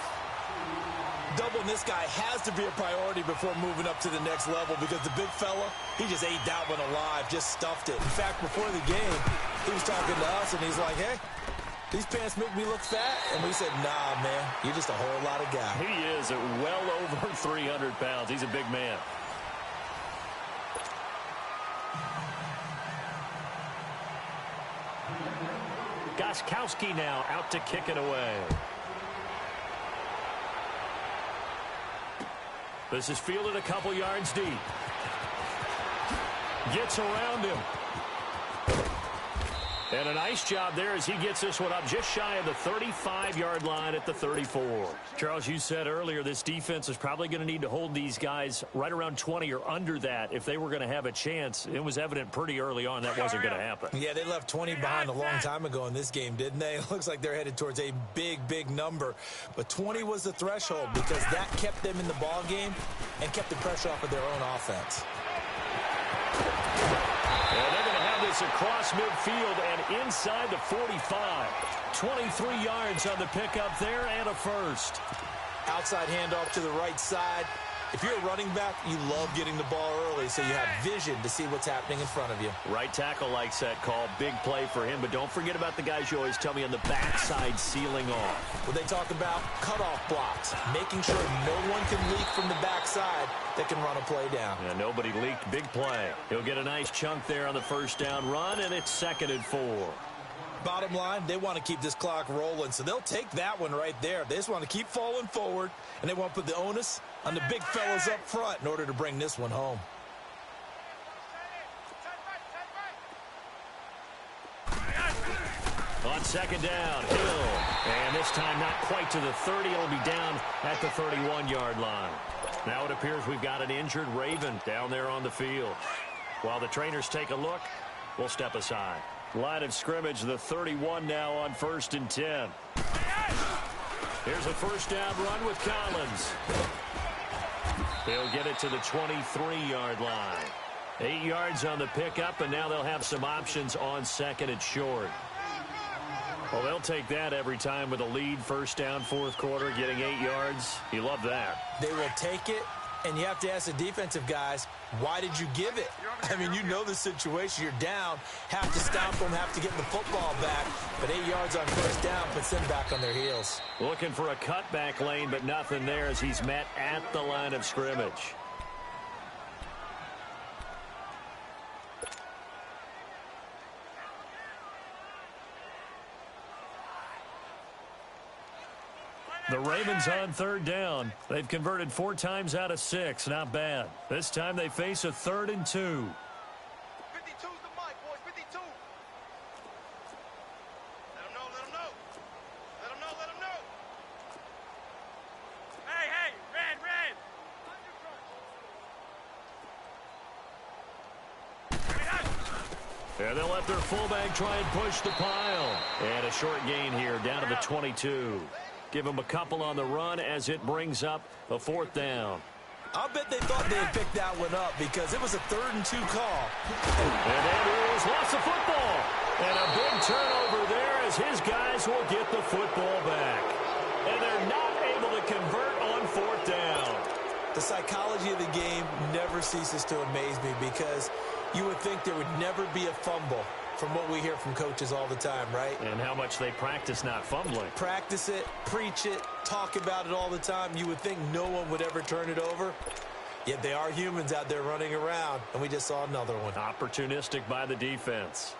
Doubling this guy has to be a priority before moving up to the next level because the big fella, he just ate that one alive, just stuffed it. In fact, before the game, he was talking to us, and he's like, hey, these pants make me look fat. And we said, nah, man, you're just a whole lot of guy. He is at well over 300 pounds. He's a big man. Gostkowski now out to kick it away. This is fielded a couple yards deep. Gets around him. And a nice job there as he gets this one up just shy of the 35-yard line at the 34. Charles, you said earlier this defense is probably going to need to hold these guys right around 20 or under that if they were going to have a chance. It was evident pretty early on that wasn't going to happen. Yeah, they left 20 behind a long time ago in this game, didn't they? It looks like they're headed towards a big number. But 20 was the threshold because that kept them in the ball game and kept the pressure off of their own offense. And they're going to have this across midfield and inside the 45. 23 yards on the pickup there and a first. Outside handoff to the right side. If you're a running back, you love getting the ball early so you have vision to see what's happening in front of you. Right tackle likes that call. Big play for him. But don't forget about the guys you always tell me on the backside sealing off. Well, they talk about cutoff blocks, making sure no one can leak from the backside that can run a play down. Yeah, nobody leaked. Big play. He'll get a nice chunk there on the first down run, and it's 2nd and 4. Bottom line, they want to keep this clock rolling, so they'll take that one right there. They just want to keep falling forward, and they want to put the onus on the big fellas up front in order to bring this one home. On 2nd down, Hill. And this time not quite to the 30. It'll be down at the 31-yard line. Now it appears we've got an injured Raven down there on the field. While the trainers take a look, we'll step aside. Line of scrimmage, the 31 now on 1st and 10. Here's a first down run with Collins. He'll get it to the 23-yard line. 8 yards on the pickup, and now they'll have some options on 2nd and short. Well, they'll take that every time with a lead. First down, 4th quarter, getting 8 yards. You love that. They will take it, and you have to ask the defensive guys, why did you give it? I mean, you know the situation. You're down, have to stop them, have to get the football back. But 8 yards on first down puts them back on their heels. Looking for a cutback lane, but nothing there as he's met at the line of scrimmage. The Ravens on 3rd down. They've converted 4 times out of 6. Not bad. This time they face a 3rd and 2. 52's the mic, boys. 52. Let them know. Let them know. Let them know. Let them know. Hey, red. And they'll let their fullback try and push the pile. And a short gain here down to the 22. Give them a couple on the run as it brings up a 4th down. I'll bet they thought they'd pick that one up because it was a 3rd and 2 call. And Andrews lost the football. And a big turnover there as his guys will get the football back. And they're not able to convert on 4th down. The psychology of the game never ceases to amaze me because you would think there would never be a fumble from what we hear from coaches all the time, right? And how much they practice not fumbling. Practice it, preach it, talk about it all the time. You would think no one would ever turn it over. Yet they are humans out there running around, and we just saw another one. Opportunistic by the defense.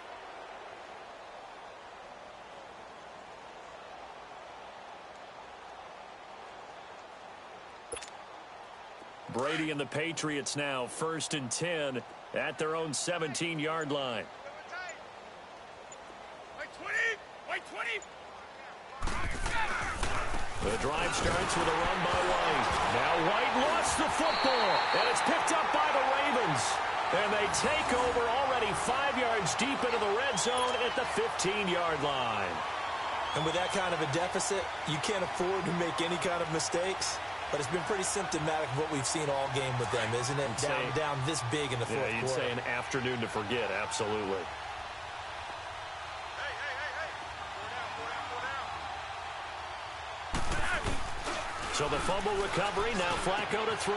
Brady and the Patriots now 1st and 10 at their own 17-yard line. White 20. The drive starts with a run by White. Now White lost the football, and it's picked up by the Ravens. And they take over already 5 yards deep into the red zone at the 15-yard line. And with that kind of a deficit, you can't afford to make any kind of mistakes. But it's been pretty symptomatic of what we've seen all game with them, isn't it? Down this big in the 4th quarter. Yeah, you'd say an afternoon to forget, absolutely. So the fumble recovery, now Flacco to throw.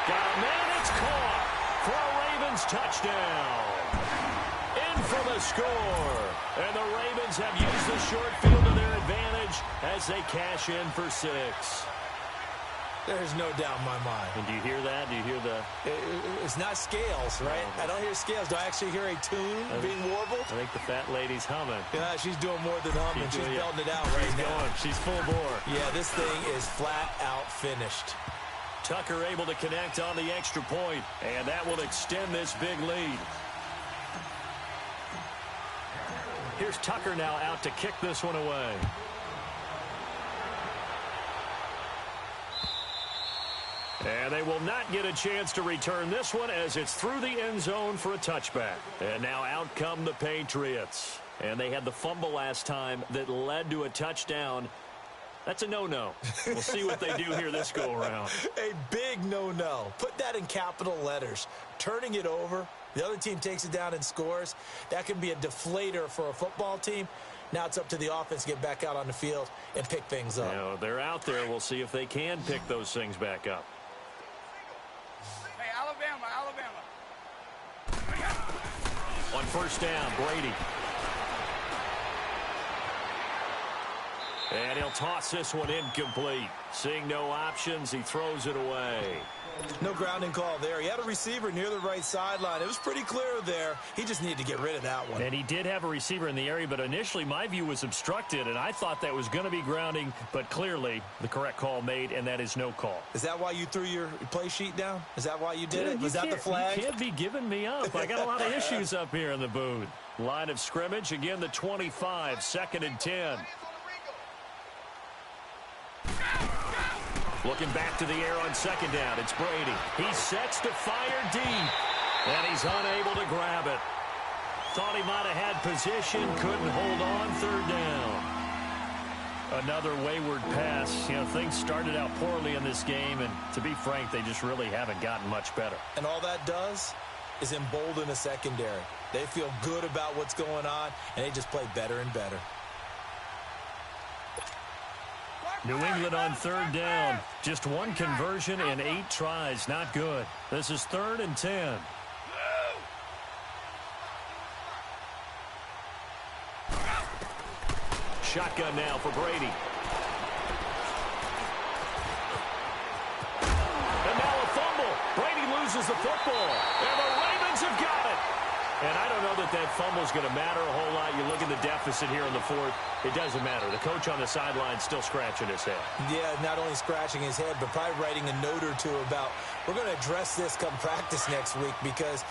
Got a man, it's caught for a Ravens touchdown. In for the score. And the Ravens have used the short field to their advantage as they cash in for 6. There's no doubt in my mind. And do you hear that? Do you hear the... It's not scales, right? I don't hear scales. Do I actually hear a tune being warbled? I think the fat lady's humming. Yeah, she's doing more than humming. She's belting it out right now. She's full bore. Yeah, this thing is flat out finished. Tucker able to connect on the extra point, and that will extend this big lead. Here's Tucker now out to kick this one away. And they will not get a chance to return this one as it's through the end zone for a touchback. And now out come the Patriots. And they had the fumble last time that led to a touchdown. That's a no-no. We'll see what they do here this go-around. A big no-no. Put that in capital letters. Turning it over, the other team takes it down and scores. That can be a deflator for a football team. Now it's up to the offense to get back out on the field and pick things up. You know, they're out there. We'll see if they can pick those things back up. Hey, Alabama. On first down, Brady. And he'll toss this one incomplete. Seeing no options, he throws it away. No grounding call there. He had a receiver near the right sideline. It was pretty clear there. He just needed to get rid of that one. And he did have a receiver in the area, but initially my view was obstructed, and I thought that was going to be grounding, but clearly the correct call made, and that is no call. Is that why you threw your play sheet down? Is that why you did it? Was that the flag? You can't be giving me up. I got a lot of issues up here in the booth. Line of scrimmage, again the 25, 2nd and 10. Looking back to the air on 2nd down. It's Brady. He sets to fire deep. And he's unable to grab it. Thought he might have had position. Couldn't hold on. 3rd down. Another wayward pass. You know, things started out poorly in this game. And to be frank, they just really haven't gotten much better. And all that does is embolden the secondary. They feel good about what's going on. And they just play better and better. New England on 3rd down. Just one conversion in 8 tries. Not good. This is 3rd and 10. Shotgun now for Brady. And now a fumble. Brady loses the football. And the Ravens have got it. And I don't know that that fumble is going to matter a whole lot. You look at the deficit here in the 4th. It doesn't matter. The coach on the sideline still scratching his head. Yeah, not only scratching his head, but probably writing a note or two about, we're going to address this come practice next week because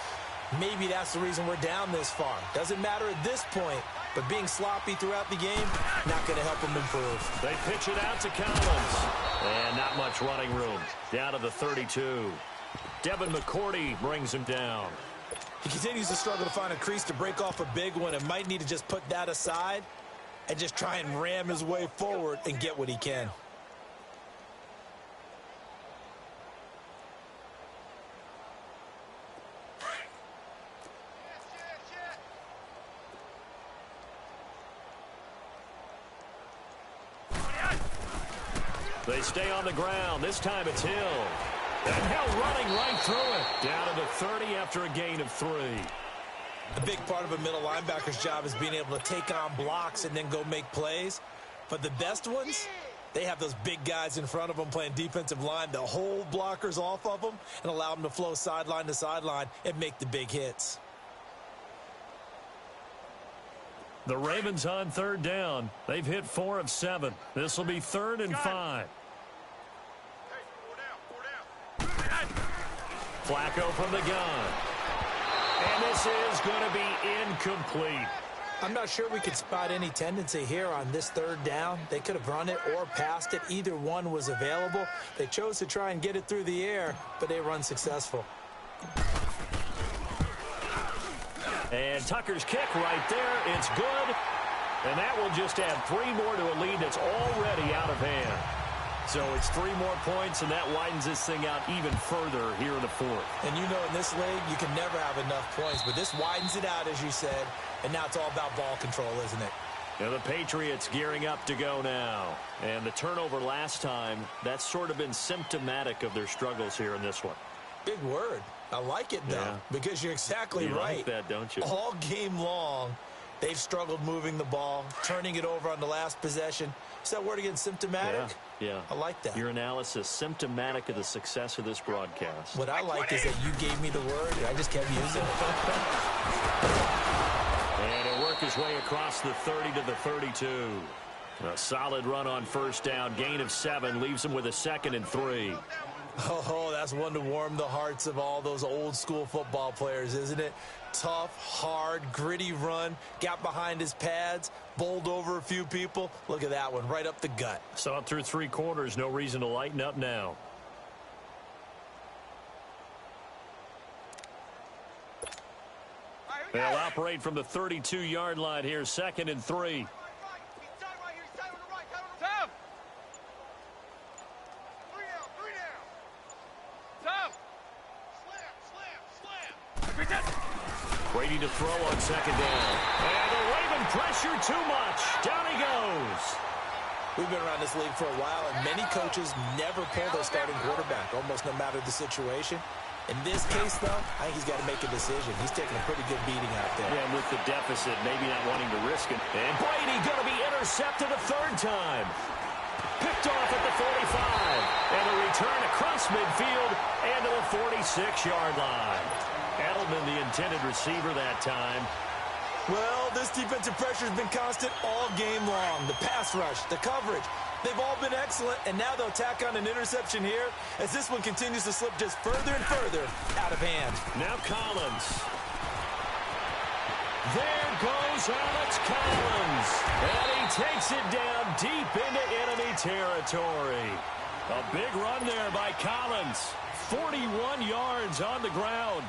maybe that's the reason we're down this far. Doesn't matter at this point, but being sloppy throughout the game, not going to help him improve. They pitch it out to Collins. And not much running room. Down to the 32. Devin McCourty brings him down. He continues to struggle to find a crease to break off a big one and might need to just put that aside and just try and ram his way forward and get what he can. They stay on the ground. This time it's Hill. And Hill running right through it. Down to the 30 after a gain of 3. A big part of a middle linebacker's job is being able to take on blocks and then go make plays. But the best ones, they have those big guys in front of them playing defensive line to hold blockers off of them and allow them to flow sideline to sideline and make the big hits. The Ravens on 3rd down. They've hit 4 of 7. This will be 3rd and 5. Flacco from the gun. And this is going to be incomplete. I'm not sure we could spot any tendency here on this 3rd down. They could have run it or passed it. Either one was available. They chose to try and get it through the air, but they were unsuccessful. And Tucker's kick right there. It's good. And that will just add 3 more to a lead that's already out of hand. So it's 3 more points, and that widens this thing out even further here in the 4th. And you know in this league, you can never have enough points, but this widens it out, as you said, and now it's all about ball control, isn't it? Now the Patriots gearing up to go now. And the turnover last time, that's sort of been symptomatic of their struggles here in this one. Big word. I like it, though, because you're exactly right. You like that, don't you? All game long, they've struggled moving the ball, turning it over on the last possession. Is that word again, symptomatic? Yeah. I like that. Your analysis, symptomatic of the success of this broadcast. What I like is that you gave me the word, and I just kept using it. And he'll work his way across the 30 to the 32. A solid run on first down. Gain of 7 leaves him with a 2nd and 3. Oh, that's one to warm the hearts of all those old school football players, isn't it? tough, hard, gritty run. Got behind his pads, bowled over a few people. Look at that one, right up the gut. Saw it through 3 quarters. No reason to lighten up now. They'll operate from the 32-yard line here, 2nd and 3. Waiting to throw on 2nd down. And the Raven pressure too much. Down he goes. We've been around this league for a while, and many coaches never pull their starting quarterback, almost no matter the situation. In this case, though, I think he's got to make a decision. He's taking a pretty good beating out there. Yeah, and with the deficit, maybe not wanting to risk it. And Brady going to be intercepted a 3rd time. Picked off at the 45. And a return across midfield and to the 46-yard line. Edelman, the intended receiver that time. Well, this defensive pressure has been constant all game long. The pass rush, the coverage, they've all been excellent, and now they'll tack on an interception here as this one continues to slip just further and further out of hand. Now Collins. There goes Alex Collins. And he takes it down deep into enemy territory. A big run there by Collins. 41 yards on the ground.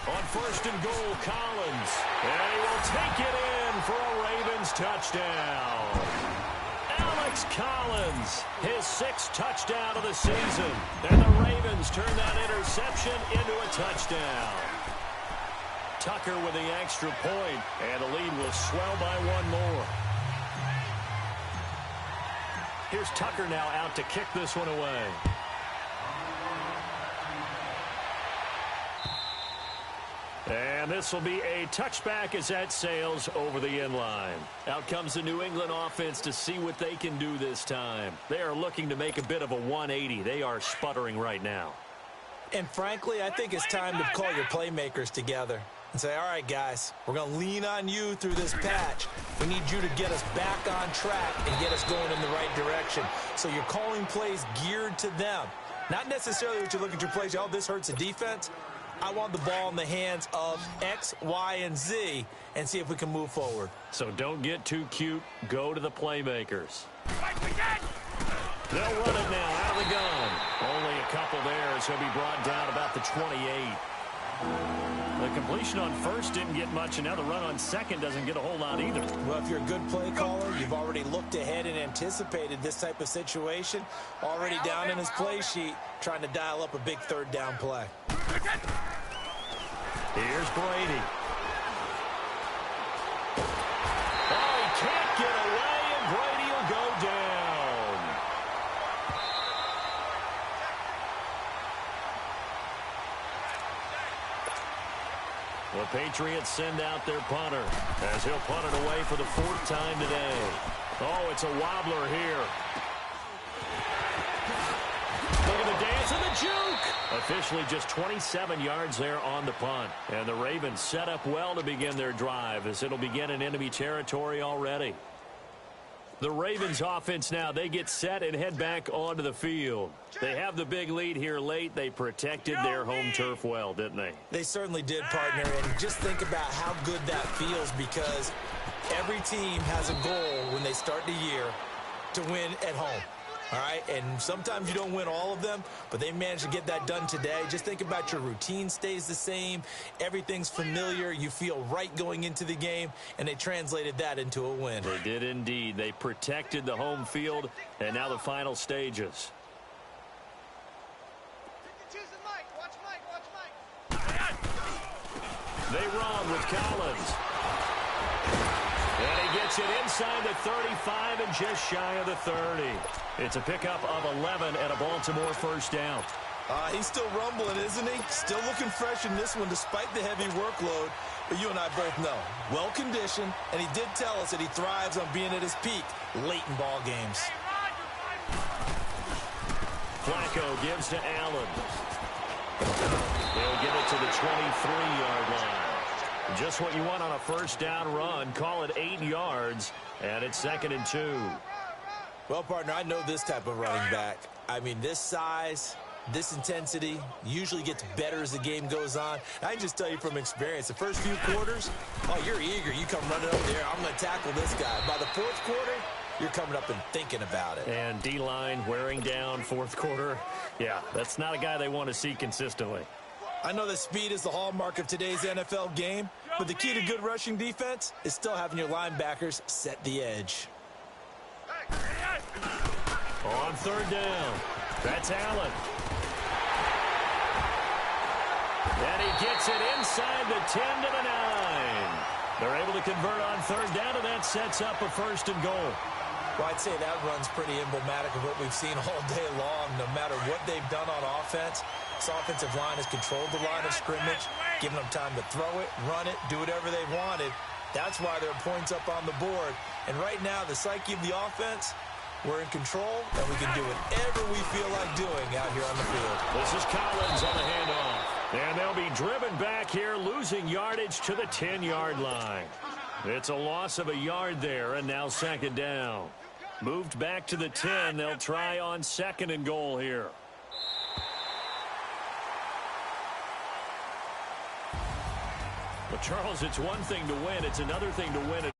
On 1st and goal, Collins. And he will take it in for a Ravens touchdown. Alex Collins, his 6th touchdown of the season. And the Ravens turn that interception into a touchdown. Tucker with the extra point, and the lead will swell by 1 more. Here's Tucker now out to kick this one away. And this will be a touchback as that sails over the end line. Out comes the New England offense to see what they can do this time. They are looking to make a bit of a 180. They are sputtering right now. And frankly, I think it's time to call your playmakers together and say, all right, guys, we're going to lean on you through this patch. We need you to get us back on track and get us going in the right direction. So you're calling plays geared to them. Not necessarily what you look at your plays, oh, this hurts the defense. I want the ball in the hands of X, Y, and Z and see if we can move forward. So don't get too cute. Go to the playmakers. They'll run it now out of the gun. Only a couple there as he'll be brought down about the 28. The completion on 1st didn't get much, and now the run on 2nd doesn't get a whole lot either. Well, if you're a good play caller, you've already looked ahead and anticipated this type of situation. Already down in his play sheet, trying to dial up a big 3rd down play. Here's Brady. Oh, he can't get away, and Brady will go down. The Patriots send out their punter as he'll punt it away for the 4th time today. Oh, it's a wobbler here. Look at the dance and the juke. Officially just 27 yards there on the punt. And the Ravens set up well to begin their drive as it'll begin in enemy territory already. The Ravens offense now, they get set and head back onto the field. They have the big lead here late. They protected their home turf well, didn't they? They certainly did, partner. And just think about how good that feels because every team has a goal when they start the year to win at home. All right, and sometimes you don't win all of them, but they managed to get that done today. Just think about your routine stays the same. Everything's familiar. You feel right going into the game, and they translated that into a win. They did indeed. They protected the home field, and now the final stages. They run with Collins. And he gets it inside the 35 and just shy of the 30. It's a pickup of 11 and a Baltimore 1st down. He's still rumbling, isn't he? Still looking fresh in this one despite the heavy workload. But you and I both know, well-conditioned, and he did tell us that he thrives on being at his peak late in ball games. Flacco gives to Allen. He'll get it to the 23-yard line. Just what you want on a first down run. Call it 8 yards, and it's 2nd and 2. Well, partner, I know this type of running back. I mean, this size, this intensity usually gets better as the game goes on. I can just tell you from experience, the first few quarters, oh, you're eager. You come running up there, I'm going to tackle this guy. By the fourth quarter, you're coming up and thinking about it. And D-line wearing down fourth quarter. Yeah, that's not a guy they want to see consistently. I know that speed is the hallmark of today's NFL game, but the key to good rushing defense is still having your linebackers set the edge. On 3rd down, that's Allen. And he gets it inside the 10 to the 9. They're able to convert on 3rd down, and that sets up a 1st and goal. Well, I'd say that run's pretty emblematic of what we've seen all day long. No matter what they've done on offense, this offensive line has controlled the line of scrimmage, giving them time to throw it, run it, do whatever they wanted. That's why there are points up on the board. And right now, the psyche of the offense, we're in control, and we can do whatever we feel like doing out here on the field. This is Collins on the handoff. And they'll be driven back here, losing yardage to the 10-yard line. It's a loss of a yard there, and now 2nd down. Moved back to the 10. They'll try on 2nd and goal here. But, Charles, it's one thing to win. It's another thing to win it.